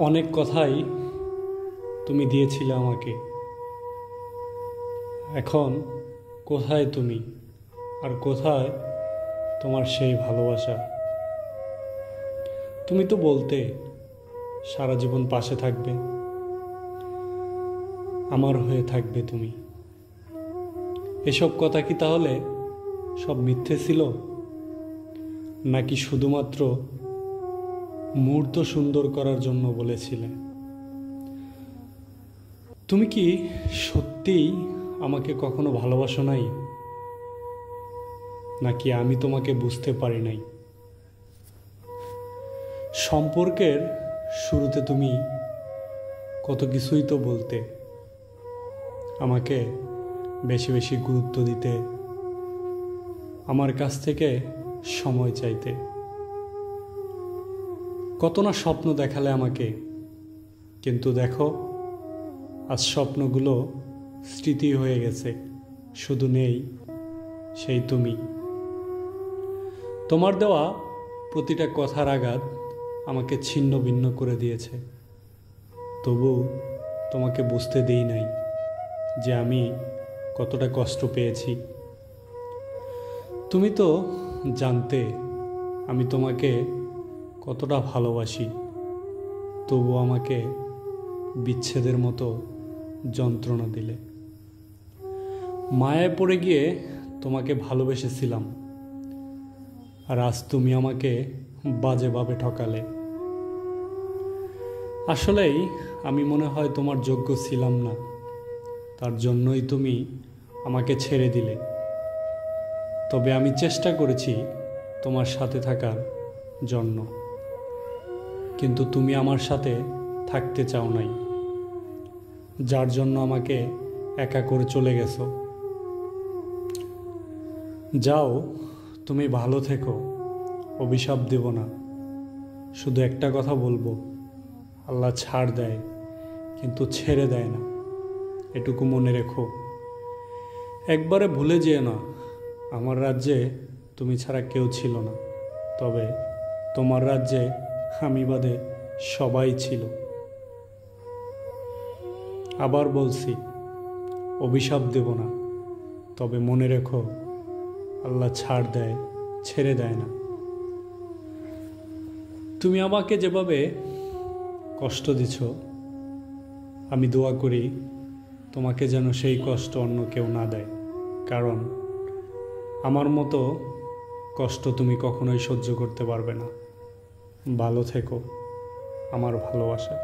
অনেক কথাই তুমি দিয়েছিলে আমাকে। এখন কোথায় তুমি, আর কোথায় তোমার সেই ভালোবাসা? তুমি তো বলতে সারা জীবন পাশে থাকবে, আমার হয়ে থাকবে তুমি। এসব কথা কি তাহলে সব মিথ্যে ছিল, নাকি শুধুমাত্র মুহূর্ত সুন্দর করার জন্য বলেছিলে? তুমি কি সত্যিই আমাকে কখনো ভালোবাসো নাই, নাকি আমি তোমাকে বুঝতে পারি নাই? সম্পর্কের শুরুতে তুমি কত কিছুই তো বলতে, আমাকে বেশি বেশি গুরুত্ব দিতে, আমার কাছ থেকে সময় চাইতে, কত না স্বপ্ন দেখালে আমাকে। কিন্তু দেখো, আজ স্বপ্নগুলো স্মৃতি হয়ে গেছে, শুধু নেই সেই তুমি। তোমার দেওয়া প্রতিটা কথার আঘাত আমাকে ছিন্ন ভিন্ন করে দিয়েছে, তবু তোমাকে বুঝতে দেই নাই যে আমি কতটা কষ্ট পেয়েছি। তুমি তো জানতে আমি তোমাকে কতটা ভালোবাসি, তবু আমাকে বিচ্ছেদের মতো যন্ত্রণা দিলে। মায়ায় পড়ে গিয়ে তোমাকে ভালোবেসেছিলাম, আর আজ তুমি আমাকে বাজেভাবে ঠকালে। আসলেই আমি মনে হয় তোমার যোগ্য ছিলাম না, তার জন্যই তুমি আমাকে ছেড়ে দিলে। তবে আমি চেষ্টা করেছি তোমার সাথে থাকার জন্য, কিন্তু তুমি আমার সাথে থাকতে চাও নাই, যার জন্য আমাকে একা করে চলে গেছো। যাও, তুমি ভালো থেকো, অভিশাপ দেব না। শুধু একটা কথা বলবো, আল্লাহ ছাড় দেয় কিন্তু ছেড়ে দেয় না, এটুকু মনে রেখো। একবারে ভুলে যেও না, আমার রাজ্যে তুমি ছাড়া কেউ ছিল না, তবে তোমার রাজ্যে আমি বাদে সবাই ছিল। আবার বলছি, অভিশাপ দেব না, তবে মনে রেখো, আল্লাহ ছাড় দেয়, ছেড়ে দেয় না। তুমি আমাকে যেভাবে কষ্ট দিছ, আমি দোয়া করি তোমাকে যেন সেই কষ্ট অন্য কেউ না দেয়, কারণ আমার মতো কষ্ট তুমি কখনোই সহ্য করতে পারবে না। ভালো থেকো, আমার ভালোবাসা।